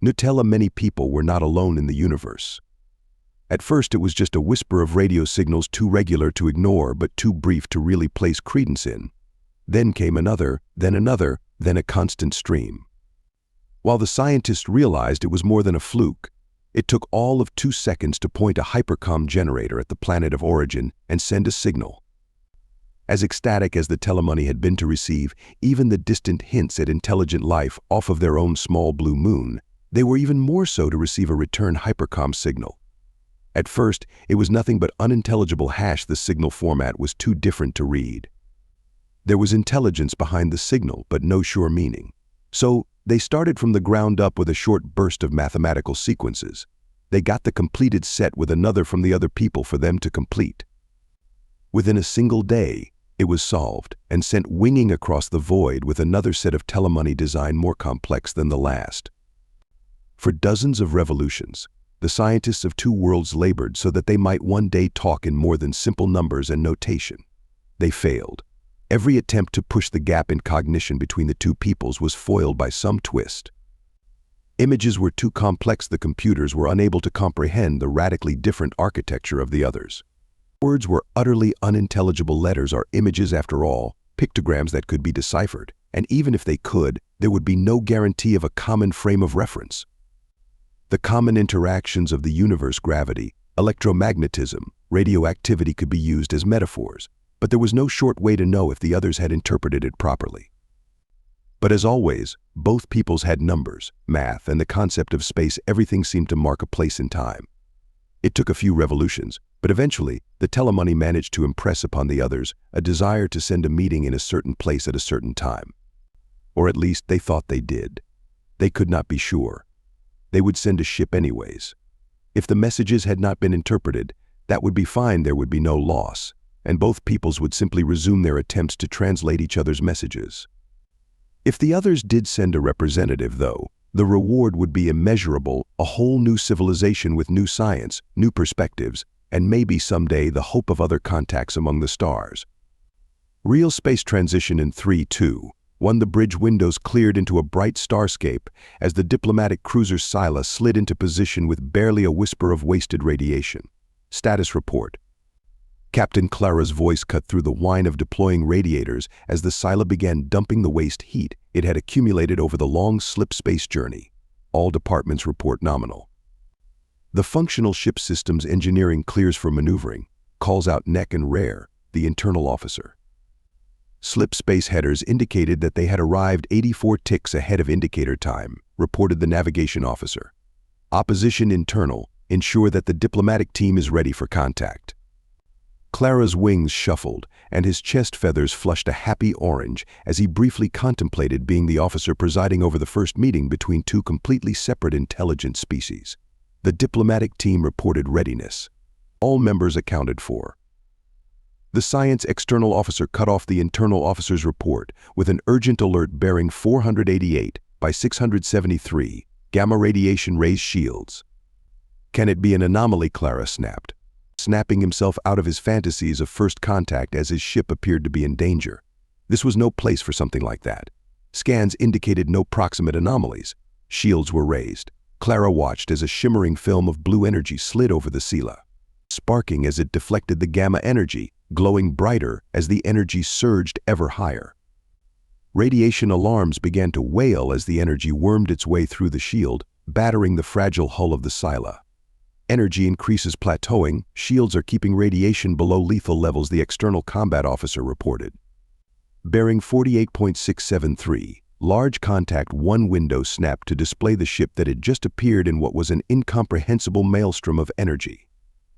Nutella many people were not alone in the universe. At first it was just a whisper of radio signals too regular to ignore but too brief to really place credence in. Then came another, then a constant stream. While the scientists realized it was more than a fluke, it took all of 2 seconds to point a hypercom generator at the planet of origin and send a signal. As ecstatic as the telemoney had been to receive even the distant hints at intelligent life off of their own small blue moon, they were even more so to receive a return hypercom signal. At first, it was nothing but unintelligible hash. The signal format was too different to read. There was intelligence behind the signal, but no sure meaning. So, they started from the ground up with a short burst of mathematical sequences. They got the completed set with another from the other people for them to complete. Within a single day, it was solved and sent winging across the void with another set of telemoney design more complex than the last. For dozens of revolutions, the scientists of two worlds labored so that they might one day talk in more than simple numbers and notation. They failed. Every attempt to push the gap in cognition between the two peoples was foiled by some twist. Images were too complex. The computers were unable to comprehend the radically different architecture of the others. Words were utterly unintelligible. Letters are images after all, pictograms that could be deciphered, and even if they could, there would be no guarantee of a common frame of reference. The common interactions of the universe, gravity, electromagnetism, radioactivity could be used as metaphors, but there was no short way to know if the others had interpreted it properly. But as always, both peoples had numbers, math, and the concept of space. Everything seemed to mark a place in time. It took a few revolutions, but eventually, the telemoney managed to impress upon the others a desire to send a meeting in a certain place at a certain time. Or at least they thought they did. They could not be sure. They would send a ship anyways. If the messages had not been interpreted, that would be fine. There would be no loss, and both peoples would simply resume their attempts to translate each other's messages. If the others did send a representative, though, the reward would be immeasurable, a whole new civilization with new science, new perspectives, and maybe someday the hope of other contacts among the stars. Real space transition in 3, 2, 1. The bridge windows cleared into a bright starscape as the diplomatic cruiser Scylla slid into position with barely a whisper of wasted radiation. Status report. Captain Clara's voice cut through the whine of deploying radiators as the Scylla began dumping the waste heat it had accumulated over the long slip space journey. All departments report nominal. The functional ship systems engineering clears for maneuvering, calls out Neck and Rare, the internal officer. Slip space headers indicated that they had arrived 84 ticks ahead of indicator time, reported the navigation officer. Opposition internal, ensure that the diplomatic team is ready for contact. Clara's wings shuffled, and his chest feathers flushed a happy orange as he briefly contemplated being the officer presiding over the first meeting between two completely separate intelligent species. The diplomatic team reported readiness. All members accounted for. The science external officer cut off the internal officer's report with an urgent alert bearing 488 by 673, gamma radiation rays shields. Can it be an anomaly? Clara snapped, snapping himself out of his fantasies of first contact as his ship appeared to be in danger. This was no place for something like that. Scans indicated no proximate anomalies. Shields were raised. Clara watched as a shimmering film of blue energy slid over the Scylla, sparking as it deflected the gamma energy, glowing brighter as the energy surged ever higher. Radiation alarms began to wail as the energy wormed its way through the shield, battering the fragile hull of the Scylla. Energy increases plateauing, shields are keeping radiation below lethal levels, the external combat officer reported. Bearing 48.673, large contact 1 window snapped to display the ship that had just appeared in what was an incomprehensible maelstrom of energy.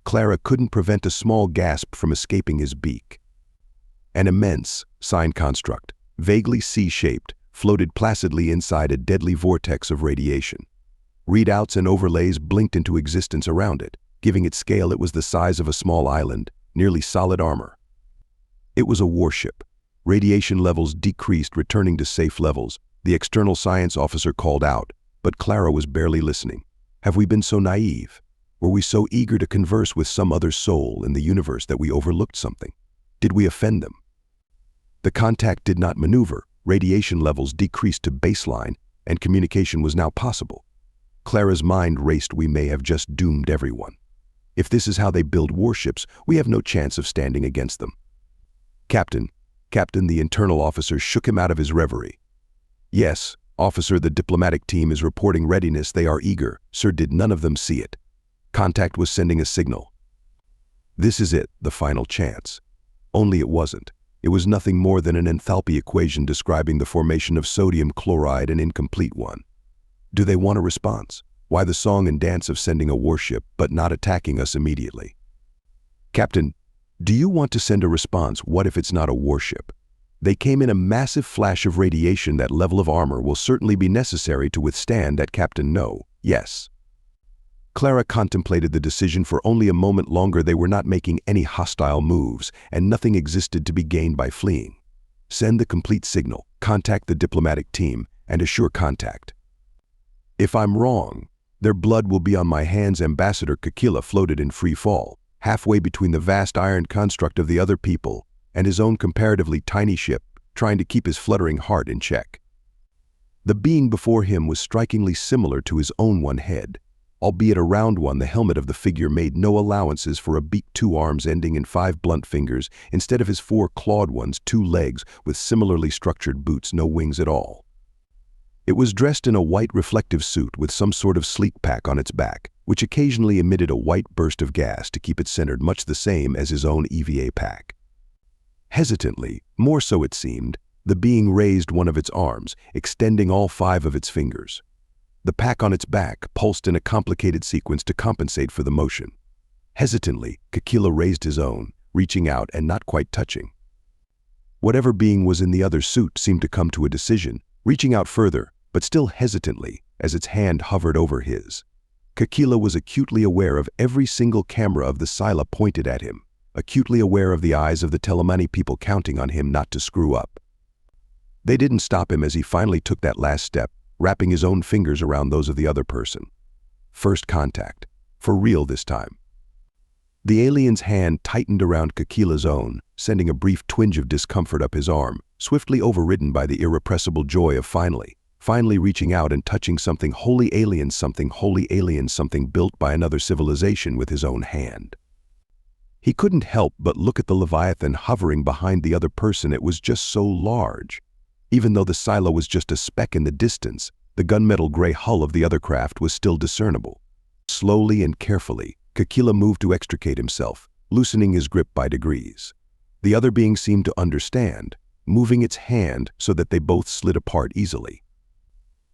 Clara couldn't prevent a small gasp from escaping his beak. An immense, sign construct, vaguely C-shaped, floated placidly inside a deadly vortex of radiation. Readouts and overlays blinked into existence around it, giving it scale. It was the size of a small island, nearly solid armor. It was a warship. Radiation levels decreased, returning to safe levels. The external science officer called out, but Clara was barely listening. Have we been so naive? Were we so eager to converse with some other soul in the universe that we overlooked something? Did we offend them? The contact did not maneuver, radiation levels decreased to baseline, and communication was now possible. Clara's mind raced. We may have just doomed everyone. If this is how they build warships, we have no chance of standing against them. Captain, the internal officer shook him out of his reverie. Yes, officer, the diplomatic team is reporting readiness. They are eager. Sir, did none of them see it? Contact was sending a signal. This is it, the final chance. Only it wasn't. It was nothing more than an enthalpy equation describing the formation of sodium chloride, an incomplete one. Do they want a response? Why the song and dance of sending a warship but not attacking us immediately? Captain, do you want to send a response? What if it's not a warship? They came in a massive flash of radiation. That level of armor will certainly be necessary to withstand that, Captain. No. Yes. Clara contemplated the decision for only a moment longer. They were not making any hostile moves, and nothing existed to be gained by fleeing. Send the complete signal, contact the diplomatic team, and assure contact. If I'm wrong, their blood will be on my hands. Ambassador Kikila floated in free fall, halfway between the vast iron construct of the other people and his own comparatively tiny ship, trying to keep his fluttering heart in check. The being before him was strikingly similar to his own one head, albeit a round one. The helmet of the figure made no allowances for a beak, 2 arms ending in 5 blunt fingers, instead of his 4 clawed ones, 2 legs with similarly structured boots, no wings at all. It was dressed in a white reflective suit with some sort of sleek pack on its back, which occasionally emitted a white burst of gas to keep it centered, much the same as his own EVA pack. Hesitantly, more so it seemed, the being raised one of its arms, extending all 5 of its fingers. The pack on its back pulsed in a complicated sequence to compensate for the motion. Hesitantly, Kikila raised his own, reaching out and not quite touching. Whatever being was in the other suit seemed to come to a decision, reaching out further, but still hesitantly, as its hand hovered over his. Kikila was acutely aware of every single camera of the Sila pointed at him, acutely aware of the eyes of the Telemani people counting on him not to screw up. They didn't stop him as he finally took that last step, wrapping his own fingers around those of the other person. First contact. For real this time. The alien's hand tightened around Kikila's own, sending a brief twinge of discomfort up his arm, swiftly overridden by the irrepressible joy of finally reaching out and touching something wholly alien, something built by another civilization with his own hand. He couldn't help but look at the Leviathan hovering behind the other person. It was just so large. Even though the silo was just a speck in the distance, the gunmetal gray hull of the other craft was still discernible. Slowly and carefully, Kikila moved to extricate himself, loosening his grip by degrees. The other being seemed to understand, moving its hand so that they both slid apart easily.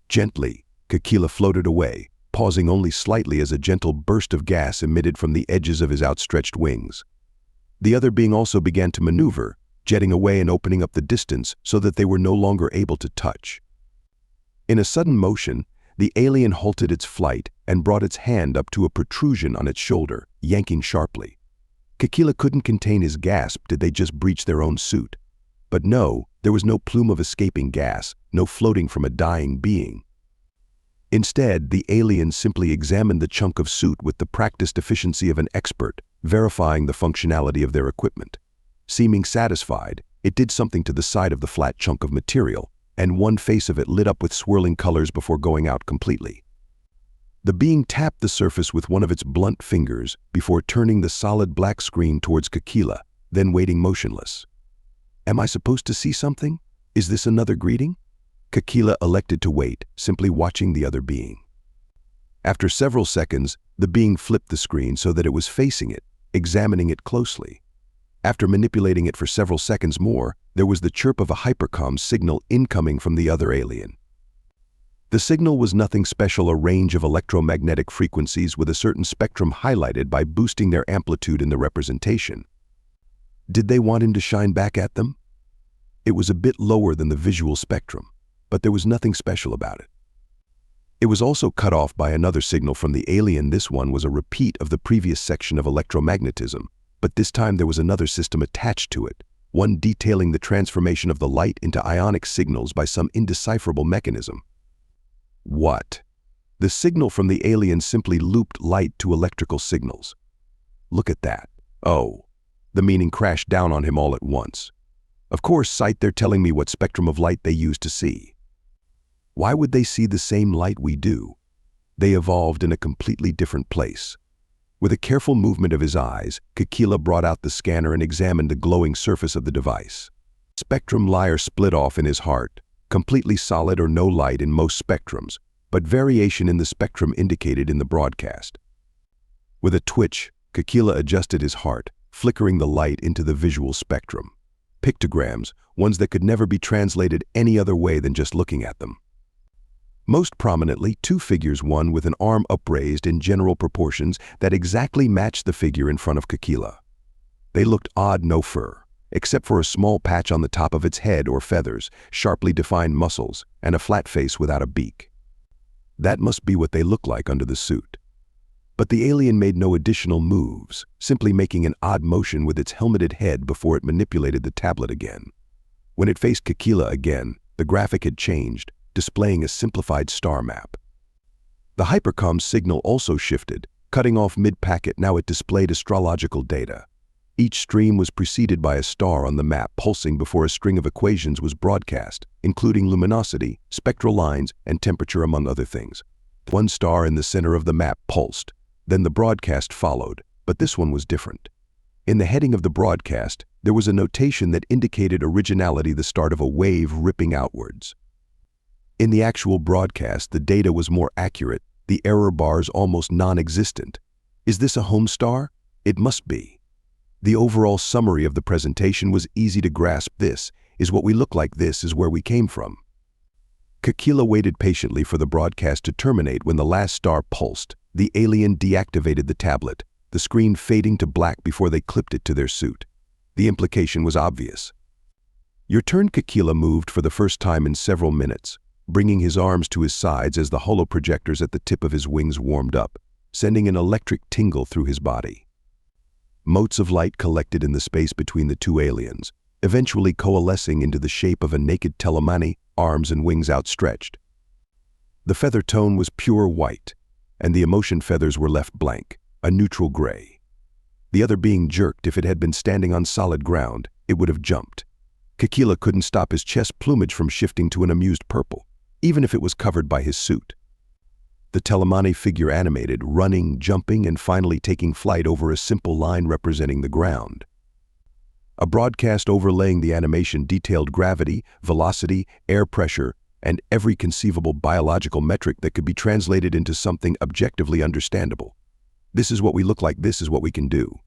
Gently, Kikila floated away, pausing only slightly as a gentle burst of gas emitted from the edges of his outstretched wings. The other being also began to maneuver, jetting away and opening up the distance so that they were no longer able to touch. In a sudden motion, the alien halted its flight and brought its hand up to a protrusion on its shoulder, yanking sharply. Kikila couldn't contain his gasp. Did they just breach their own suit? But no, there was no plume of escaping gas, no floating from a dying being. Instead, the alien simply examined the chunk of suit with the practiced efficiency of an expert, verifying the functionality of their equipment. Seeming satisfied, it did something to the side of the flat chunk of material, and one face of it lit up with swirling colors before going out completely. The being tapped the surface with one of its blunt fingers before turning the solid black screen towards Kikila, then waiting motionless. Am I supposed to see something? Is this another greeting? Kikila elected to wait, simply watching the other being. After several seconds, the being flipped the screen so that it was facing it, examining it closely. After manipulating it for several seconds more, there was the chirp of a hypercom signal incoming from the other alien. The signal was nothing special, a range of electromagnetic frequencies with a certain spectrum highlighted by boosting their amplitude in the representation. Did they want him to shine back at them? It was a bit lower than the visual spectrum, but there was nothing special about it. It was also cut off by another signal from the alien. This one was a repeat of the previous section of electromagnetism, but this time there was another system attached to it, one detailing the transformation of the light into ionic signals by some indecipherable mechanism. What? The signal from the alien simply looped light to electrical signals. Look at that. Oh. The meaning crashed down on him all at once. Of course, sight, they're telling me what spectrum of light they use to see. Why would they see the same light we do? They evolved in a completely different place. With a careful movement of his eyes, Kekila brought out the scanner and examined the glowing surface of the device. Spectrum layer split off in his heart, completely solid or no light in most spectrums, but variation in the spectrum indicated in the broadcast. With a twitch, Kekila adjusted his heart, flickering the light into the visual spectrum. Pictograms, ones that could never be translated any other way than just looking at them. Most prominently, two figures, one with an arm upraised in general proportions that exactly matched the figure in front of Kekila. They looked odd, no fur, except for a small patch on the top of its head or feathers, sharply defined muscles, and a flat face without a beak. That must be what they look like under the suit. But the alien made no additional moves, simply making an odd motion with its helmeted head before it manipulated the tablet again. When it faced Kekila again, the graphic had changed, displaying a simplified star map. The hypercom signal also shifted, cutting off mid-packet. Now it displayed astrological data. Each stream was preceded by a star on the map pulsing before a string of equations was broadcast, including luminosity, spectral lines, and temperature, among other things. One star in the center of the map pulsed. Then the broadcast followed, but this one was different. In the heading of the broadcast, there was a notation that indicated originality, the start of a wave ripping outwards. In the actual broadcast, the data was more accurate, the error bars almost non-existent. Is this a home star? It must be. The overall summary of the presentation was easy to grasp. This is what we look like, this is where we came from. Kekila waited patiently for the broadcast to terminate. When the last star pulsed, the alien deactivated the tablet, the screen fading to black before they clipped it to their suit. The implication was obvious. Your turn. Kekila moved for the first time in several minutes, bringing his arms to his sides as the holoprojectors at the tip of his wings warmed up, sending an electric tingle through his body. Motes of light collected in the space between the two aliens, eventually coalescing into the shape of a naked Telemani, arms and wings outstretched. The feather tone was pure white, and the emotion feathers were left blank, a neutral gray. The other being jerked. If it had been standing on solid ground, it would have jumped. Kekila couldn't stop his chest plumage from shifting to an amused purple, even if it was covered by his suit. The Telemani figure animated, running, jumping, and finally taking flight over a simple line representing the ground. A broadcast overlaying the animation detailed gravity, velocity, air pressure, and every conceivable biological metric that could be translated into something objectively understandable. This is what we look like, this is what we can do.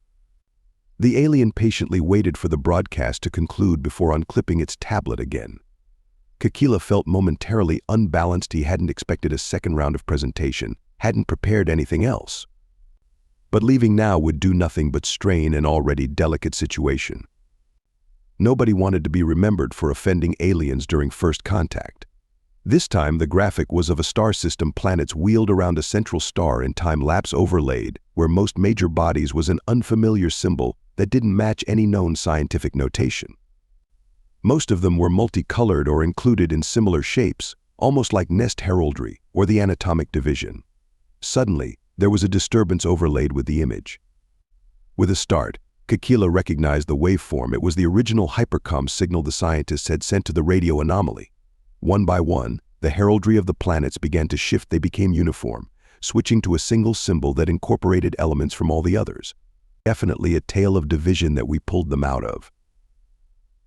The alien patiently waited for the broadcast to conclude before unclipping its tablet again. Kekila felt momentarily unbalanced. He hadn't expected a second round of presentation, hadn't prepared anything else. But leaving now would do nothing but strain an already delicate situation. Nobody wanted to be remembered for offending aliens during first contact. This time the graphic was of a star system, planets wheeled around a central star in time-lapse overlaid, where most major bodies was an unfamiliar symbol that didn't match any known scientific notation. Most of them were multicolored or included in similar shapes, almost like nest heraldry or the anatomic division. Suddenly, there was a disturbance overlaid with the image. With a start, Kekila recognized the waveform. It was the original hypercom signal the scientists had sent to the radio anomaly. One by one, the heraldry of the planets began to shift. They became uniform, switching to a single symbol that incorporated elements from all the others. Definitely a tale of division that we pulled them out of.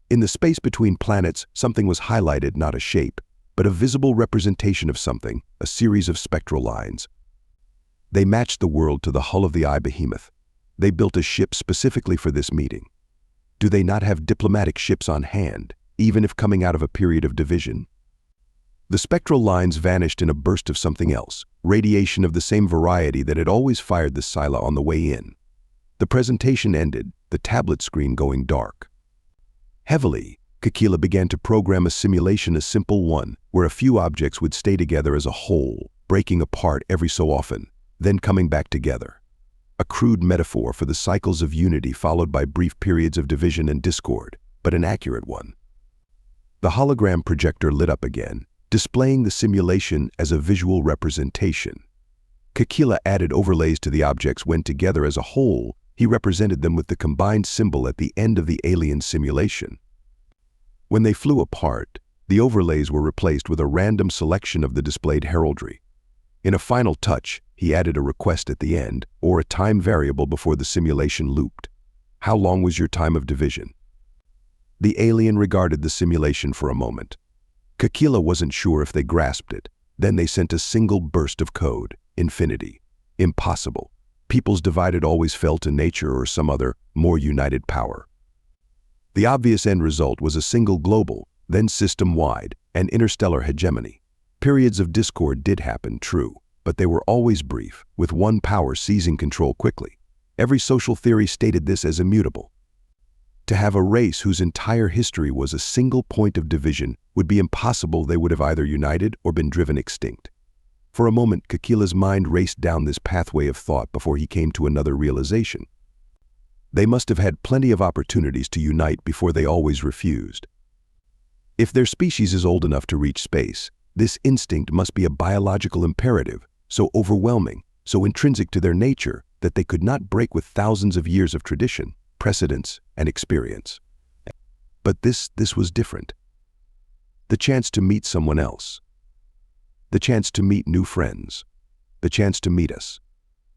In the space between planets, something was highlighted, not a shape, but a visible representation of something, a series of spectral lines. They matched the world to the hull of the eye behemoth. They built a ship specifically for this meeting. Do they not have diplomatic ships on hand, even if coming out of a period of division? The spectral lines vanished in a burst of something else, radiation of the same variety that had always fired the Scylla on the way in. The presentation ended, the tablet screen going dark. Heavily, Kekila began to program a simulation, a simple one, where a few objects would stay together as a whole, breaking apart every so often, then coming back together. A crude metaphor for the cycles of unity followed by brief periods of division and discord, but an accurate one. The hologram projector lit up again, displaying the simulation as a visual representation. Kekila added overlays to the objects. When together as a whole, he represented them with the combined symbol at the end of the alien simulation. When they flew apart, the overlays were replaced with a random selection of the displayed heraldry. In a final touch, he added a request at the end, or a time variable before the simulation looped. How long was your time of division? The alien regarded the simulation for a moment. Kakila wasn't sure if they grasped it. Then they sent a single burst of code. Infinity. Impossible. Peoples divided always fell to nature or some other, more united power. The obvious end result was a single global, then system-wide, and interstellar hegemony. Periods of discord did happen, true, but they were always brief, with one power seizing control quickly. Every social theory stated this as immutable. To have a race whose entire history was a single point of division would be impossible. They would have either united or been driven extinct. For a moment, Kakila's mind raced down this pathway of thought before he came to another realization. They must have had plenty of opportunities to unite before they always refused. If their species is old enough to reach space, this instinct must be a biological imperative, so overwhelming, so intrinsic to their nature that they could not break with thousands of years of tradition, precedence, and experience. But this was different. The chance to meet someone else. The chance to meet new friends. The chance to meet us.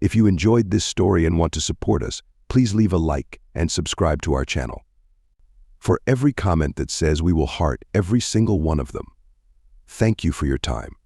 If you enjoyed this story and want to support us, please leave a like and subscribe to our channel. For every comment that says we will heart every single one of them. Thank you for your time.